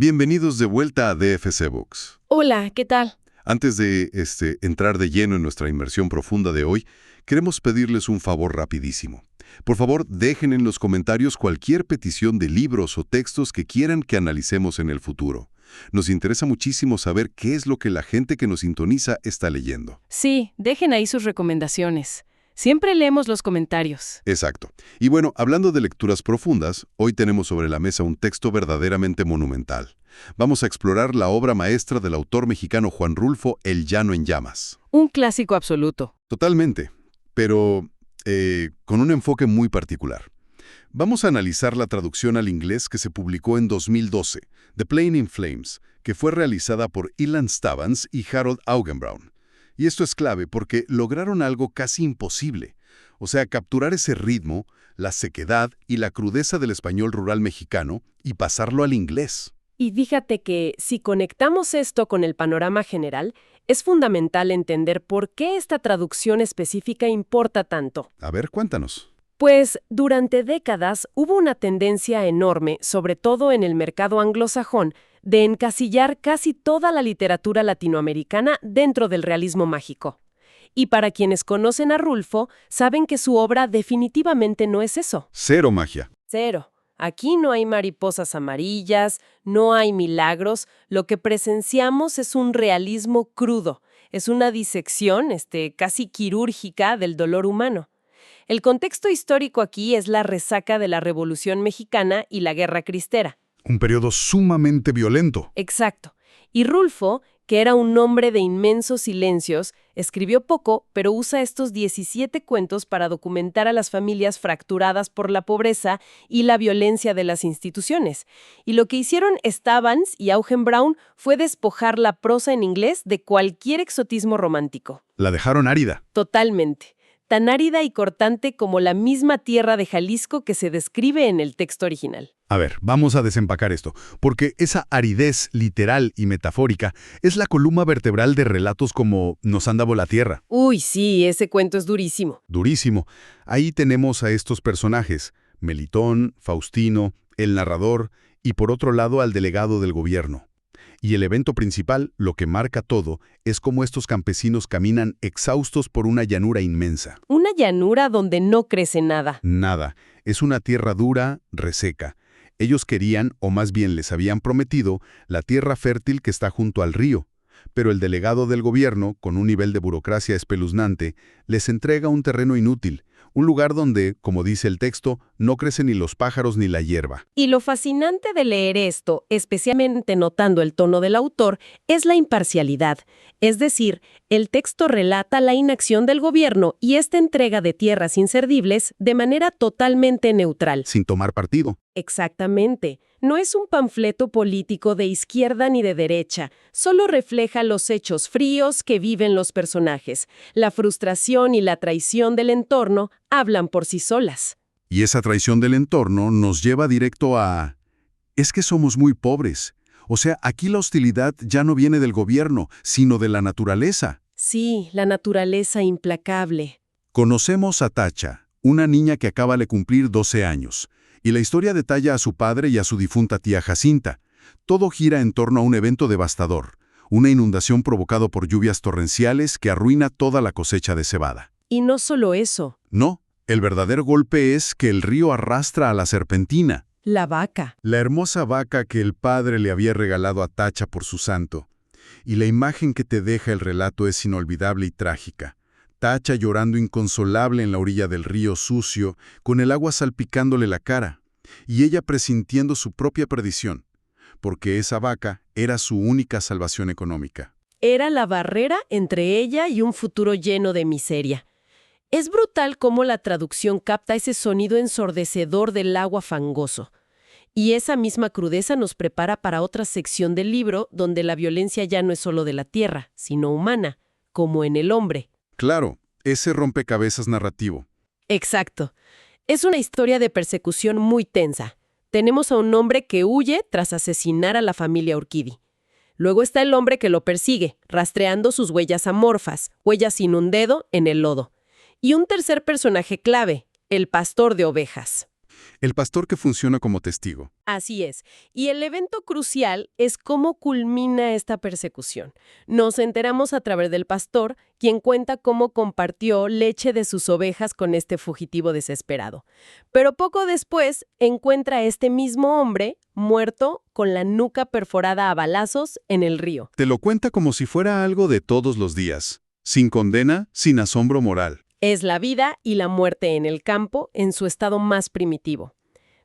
Bienvenidos de vuelta a DFC Books. Hola, ¿qué tal? Antes de entrar de lleno en nuestra inmersión profunda de hoy, queremos pedirles un favor rapidísimo. Por favor, dejen en los comentarios cualquier petición de libros o textos que quieran que analicemos en el futuro. Nos interesa muchísimo saber qué es lo que la gente que nos sintoniza está leyendo. Sí, dejen ahí sus recomendaciones. Siempre leemos los comentarios. Exacto. Y bueno, hablando de lecturas profundas, hoy tenemos sobre la mesa un texto verdaderamente monumental. Vamos a explorar la obra maestra del autor mexicano Juan Rulfo, El llano en llamas. Un clásico absoluto. Totalmente, pero con un enfoque muy particular. Vamos a analizar la traducción al inglés que se publicó en 2012, The Plane in Flames, que fue realizada por Ilan Stavans y Harold Augenbraun. Y esto es clave porque lograron algo casi imposible, o sea, capturar ese ritmo, la sequedad y la crudeza del español rural mexicano y pasarlo al inglés. Y fíjate que si conectamos esto con el panorama general, es fundamental entender por qué esta traducción específica importa tanto. A ver, cuéntanos. Pues durante décadas hubo una tendencia enorme, sobre todo en el mercado anglosajón, de encasillar casi toda la literatura latinoamericana dentro del realismo mágico. Y para quienes conocen a Rulfo, saben que su obra definitivamente no es eso. Cero magia. Cero. Aquí no hay mariposas amarillas, no hay milagros. Lo que presenciamos es un realismo crudo. Es una disección, casi quirúrgica del dolor humano. El contexto histórico aquí es la resaca de la Revolución Mexicana y la Guerra Cristera. Un periodo sumamente violento. Exacto. Y Rulfo, que era un hombre de inmensos silencios, escribió poco, pero usa estos 17 cuentos para documentar a las familias fracturadas por la pobreza y la violencia de las instituciones. Y lo que hicieron Stavans y Augenbraun fue despojar la prosa en inglés de cualquier exotismo romántico. La dejaron árida. Totalmente. Tan árida y cortante como la misma tierra de Jalisco que se describe en el texto original. A ver, vamos a desempacar esto, porque esa aridez literal y metafórica es la columna vertebral de relatos como Nos han dado la tierra. Uy, sí, ese cuento es durísimo. Durísimo. Ahí tenemos a estos personajes, Melitón, Faustino, el narrador y por otro lado al delegado del gobierno. Y el evento principal, lo que marca todo, es cómo estos campesinos caminan exhaustos por una llanura inmensa. Una llanura donde no crece nada. Nada. Es una tierra dura, reseca. Ellos querían, o más bien les habían prometido, la tierra fértil que está junto al río. Pero el delegado del gobierno, con un nivel de burocracia espeluznante, les entrega un terreno inútil, un lugar donde, como dice el texto, no crecen ni los pájaros ni la hierba. Y lo fascinante de leer esto, especialmente notando el tono del autor, es la imparcialidad. Es decir, el texto relata la inacción del gobierno y esta entrega de tierras inservibles de manera totalmente neutral. Sin tomar partido. Exactamente. No es un panfleto político de izquierda ni de derecha, solo refleja los hechos fríos que viven los personajes. La frustración y la traición del entorno hablan por sí solas. Y esa traición del entorno nos lleva directo a... Es que somos muy pobres. O sea, aquí la hostilidad ya no viene del gobierno, sino de la naturaleza. Sí, la naturaleza implacable. Conocemos a Tacha, una niña que acaba de cumplir 12 años. Y la historia detalla a su padre y a su difunta tía Jacinta. Todo gira en torno a un evento devastador, una inundación provocada por lluvias torrenciales que arruina toda la cosecha de cebada. Y no solo eso. No, el verdadero golpe es que el río arrastra a la serpentina. La vaca. La hermosa vaca que el padre le había regalado a Tacha por su santo. Y la imagen que te deja el relato es inolvidable y trágica. Tacha llorando inconsolable en la orilla del río sucio, con el agua salpicándole la cara, y ella presintiendo su propia perdición, porque esa vaca era su única salvación económica. Era la barrera entre ella y un futuro lleno de miseria. Es brutal cómo la traducción capta ese sonido ensordecedor del agua fangoso. Y esa misma crudeza nos prepara para otra sección del libro donde la violencia ya no es solo de la tierra, sino humana, como en el hombre. Claro, ese rompecabezas narrativo. Exacto. Es una historia de persecución muy tensa. Tenemos a un hombre que huye tras asesinar a la familia Urquidi. Luego está el hombre que lo persigue, rastreando sus huellas amorfas, huellas sin un dedo en el lodo. Y un tercer personaje clave, el pastor de ovejas. El pastor que funciona como testigo. Así es. Y el evento crucial es cómo culmina esta persecución. Nos enteramos a través del pastor, quien cuenta cómo compartió leche de sus ovejas con este fugitivo desesperado. Pero poco después encuentra a este mismo hombre muerto con la nuca perforada a balazos en el río. Te lo cuenta como si fuera algo de todos los días, sin condena, sin asombro moral. Es la vida y la muerte en el campo en su estado más primitivo.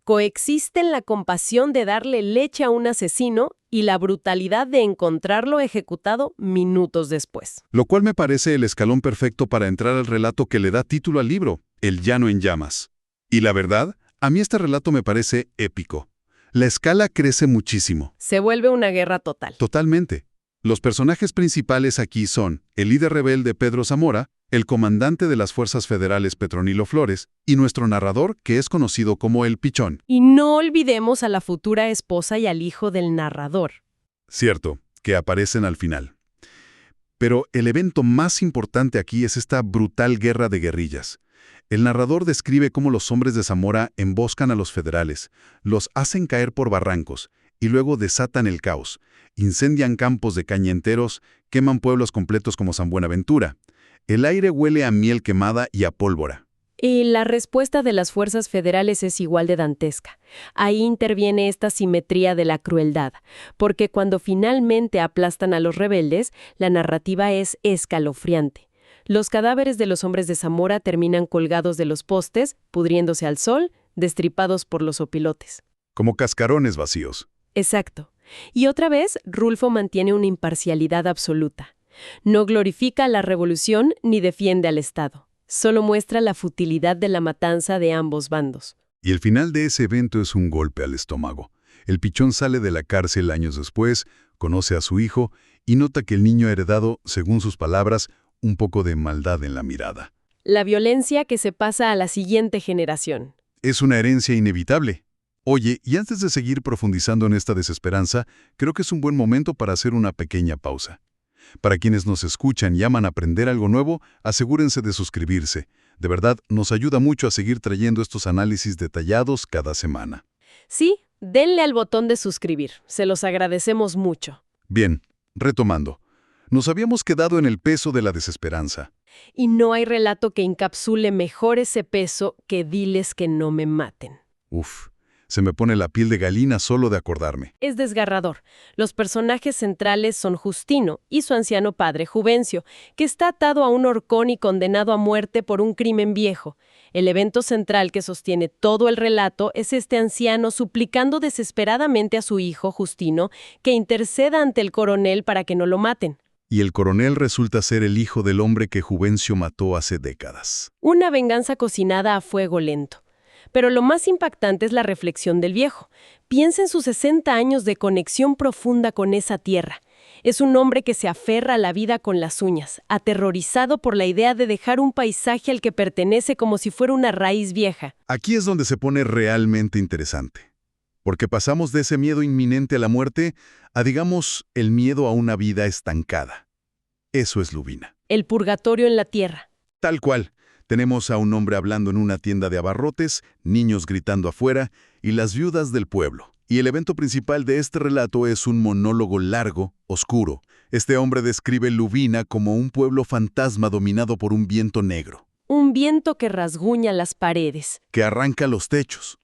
Coexisten la compasión de darle leche a un asesino y la brutalidad de encontrarlo ejecutado minutos después. Lo cual me parece el escalón perfecto para entrar al relato que le da título al libro, El llano en llamas. Y la verdad, a mí este relato me parece épico. La escala crece muchísimo. Se vuelve una guerra total. Totalmente. Los personajes principales aquí son el líder rebelde Pedro Zamora, el comandante de las Fuerzas Federales Petronilo Flores y nuestro narrador, que es conocido como el Pichón. Y no olvidemos a la futura esposa y al hijo del narrador. Cierto, que aparecen al final. Pero el evento más importante aquí es esta brutal guerra de guerrillas. El narrador describe cómo los hombres de Zamora emboscan a los federales, los hacen caer por barrancos y luego desatan el caos. Incendian campos de caña enteros, queman pueblos completos como San Buenaventura. El aire huele a miel quemada y a pólvora. Y la respuesta de las fuerzas federales es igual de dantesca. Ahí interviene esta simetría de la crueldad, porque cuando finalmente aplastan a los rebeldes, la narrativa es escalofriante. Los cadáveres de los hombres de Zamora terminan colgados de los postes, pudriéndose al sol, destripados por los opilotes. Como cascarones vacíos. Exacto. Y otra vez, Rulfo mantiene una imparcialidad absoluta. No glorifica la revolución ni defiende al Estado. Solo muestra la futilidad de la matanza de ambos bandos. Y el final de ese evento es un golpe al estómago. El Pichón sale de la cárcel años después, conoce a su hijo y nota que el niño ha heredado, según sus palabras, un poco de maldad en la mirada. La violencia que se pasa a la siguiente generación. Es una herencia inevitable. Oye, y antes de seguir profundizando en esta desesperanza, creo que es un buen momento para hacer una pequeña pausa. Para quienes nos escuchan y aman aprender algo nuevo, asegúrense de suscribirse. De verdad, nos ayuda mucho a seguir trayendo estos análisis detallados cada semana. Sí, denle al botón de suscribir. Se los agradecemos mucho. Bien, retomando. Nos habíamos quedado en el peso de la desesperanza. Y no hay relato que encapsule mejor ese peso que diles que no me maten. Uf, se me pone la piel de gallina solo de acordarme. Es desgarrador. Los personajes centrales son Justino y su anciano padre Juvencio, que está atado a un horcón y condenado a muerte por un crimen viejo. El evento central que sostiene todo el relato es este anciano suplicando desesperadamente a su hijo, Justino, que interceda ante el coronel para que no lo maten. Y el coronel resulta ser el hijo del hombre que Juvencio mató hace décadas. Una venganza cocinada a fuego lento. Pero lo más impactante es la reflexión del viejo. Piensa en sus 60 años de conexión profunda con esa tierra. Es un hombre que se aferra a la vida con las uñas, aterrorizado por la idea de dejar un paisaje al que pertenece como si fuera una raíz vieja. Aquí es donde se pone realmente interesante. Porque pasamos de ese miedo inminente a la muerte a, digamos, el miedo a una vida estancada. Eso es Lubina. El purgatorio en la tierra. Tal cual. Tenemos a un hombre hablando en una tienda de abarrotes, niños gritando afuera y las viudas del pueblo. Y el evento principal de este relato es un monólogo largo, oscuro. Este hombre describe Lubina como un pueblo fantasma dominado por un viento negro. Un viento que rasguña las paredes. Que arranca los techos.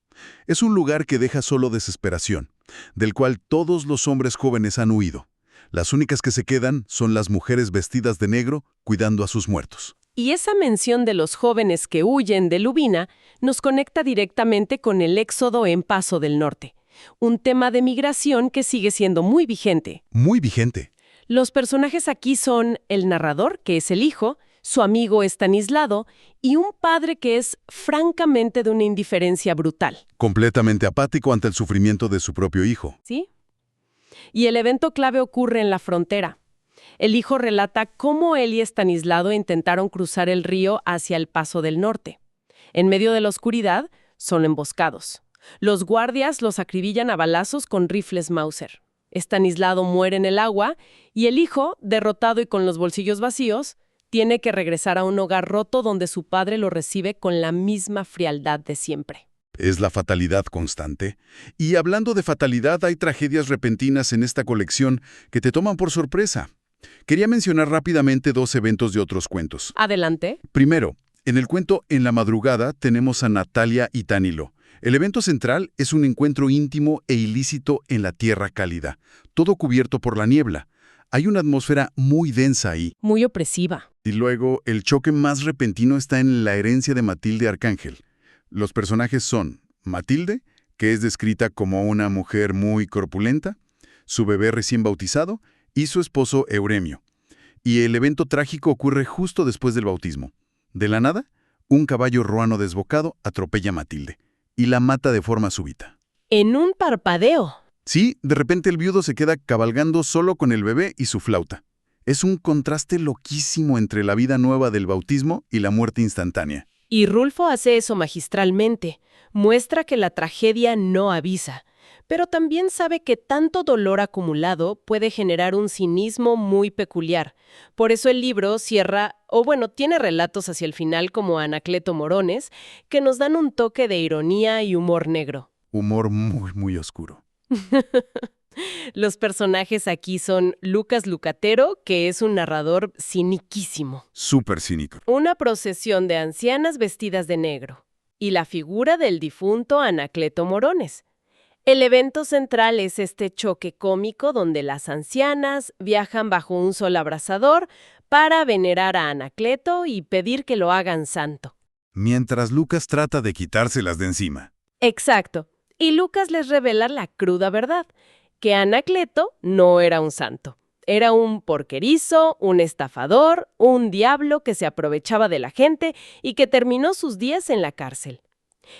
Es un lugar que deja solo desesperación, del cual todos los hombres jóvenes han huido. Las únicas que se quedan son las mujeres vestidas de negro cuidando a sus muertos. Y esa mención de los jóvenes que huyen de Lubina nos conecta directamente con el éxodo en Paso del Norte, un tema de migración que sigue siendo muy vigente. Muy vigente. Los personajes aquí son el narrador, que es el hijo, su amigo Estanislao y un padre que es francamente de una indiferencia brutal. Completamente apático ante el sufrimiento de su propio hijo. ¿Sí? Y el evento clave ocurre en la frontera. El hijo relata cómo él y Estanislao intentaron cruzar el río hacia el Paso del Norte. En medio de la oscuridad, son emboscados. Los guardias los acribillan a balazos con rifles Mauser. Estanislao muere en el agua y el hijo, derrotado y con los bolsillos vacíos, tiene que regresar a un hogar roto donde su padre lo recibe con la misma frialdad de siempre. Es la fatalidad constante. Y hablando de fatalidad, hay tragedias repentinas en esta colección que te toman por sorpresa. Quería mencionar rápidamente dos eventos de otros cuentos. Adelante. Primero, en el cuento En la madrugada tenemos a Natalia y Tánilo. El evento central es un encuentro íntimo e ilícito en la tierra cálida, todo cubierto por la niebla. Hay una atmósfera muy densa ahí. Muy opresiva. Y luego, el choque más repentino está en la herencia de Matilde Arcángel. Los personajes son Matilde, que es descrita como una mujer muy corpulenta, su bebé recién bautizado y su esposo Euremio. Y el evento trágico ocurre justo después del bautismo. De la nada, un caballo ruano desbocado atropella a Matilde y la mata de forma súbita. En un parpadeo. Sí, de repente el viudo se queda cabalgando solo con el bebé y su flauta. Es un contraste loquísimo entre la vida nueva del bautismo y la muerte instantánea. Y Rulfo hace eso magistralmente. Muestra que la tragedia no avisa, pero también sabe que tanto dolor acumulado puede generar un cinismo muy peculiar. Por eso el libro cierra, tiene relatos hacia el final como Anacleto Morones, que nos dan un toque de ironía y humor negro. Humor muy, muy oscuro. Los personajes aquí son Lucas Lucatero, que es un narrador ciniquísimo. Súper cínico. Una procesión de ancianas vestidas de negro. Y la figura del difunto Anacleto Morones. El evento central es este choque cómico donde las ancianas viajan bajo un sol abrasador para venerar a Anacleto y pedir que lo hagan santo. Mientras Lucas trata de quitárselas de encima. Exacto. Y Lucas les revela la cruda verdad, que Anacleto no era un santo. Era un porquerizo, un estafador, un diablo que se aprovechaba de la gente y que terminó sus días en la cárcel.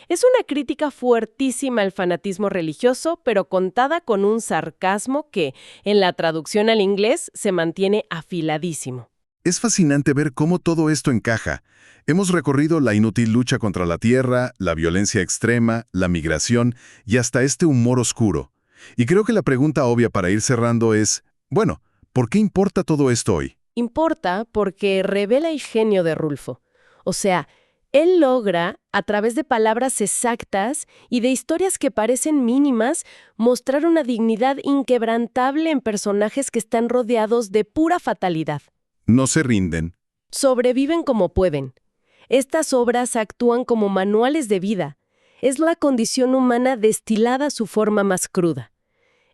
Es una crítica fuertísima al fanatismo religioso, pero contada con un sarcasmo que, en la traducción al inglés, se mantiene afiladísimo. Es fascinante ver cómo todo esto encaja. Hemos recorrido la inútil lucha contra la tierra, la violencia extrema, la migración y hasta este humor oscuro. Y creo que la pregunta obvia para ir cerrando es, ¿por qué importa todo esto hoy? Importa porque revela el genio de Rulfo. O sea, él logra, a través de palabras exactas y de historias que parecen mínimas, mostrar una dignidad inquebrantable en personajes que están rodeados de pura fatalidad. No se rinden. Sobreviven como pueden. Estas obras actúan como manuales de vida. Es la condición humana destilada a su forma más cruda.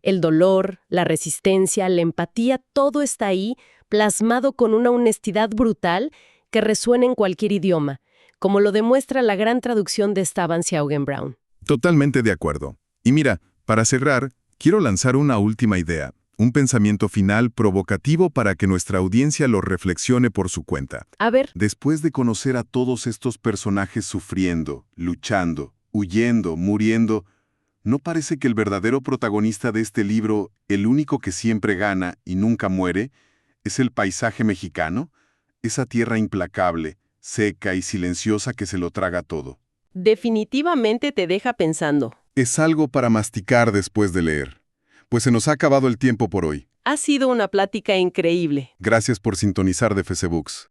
El dolor, la resistencia, la empatía, todo está ahí, plasmado con una honestidad brutal que resuena en cualquier idioma, como lo demuestra la gran traducción de Estaban Siaugen-Brown. Totalmente de acuerdo. Y mira, para cerrar, quiero lanzar una última idea, un pensamiento final provocativo para que nuestra audiencia lo reflexione por su cuenta. A ver. Después de conocer a todos estos personajes sufriendo, luchando, huyendo, muriendo, ¿no parece que el verdadero protagonista de este libro, el único que siempre gana y nunca muere, es el paisaje mexicano? Esa tierra implacable, seca y silenciosa que se lo traga todo. Definitivamente te deja pensando. Es algo para masticar después de leer. Pues se nos ha acabado el tiempo por hoy. Ha sido una plática increíble. Gracias por sintonizar de FCBooks.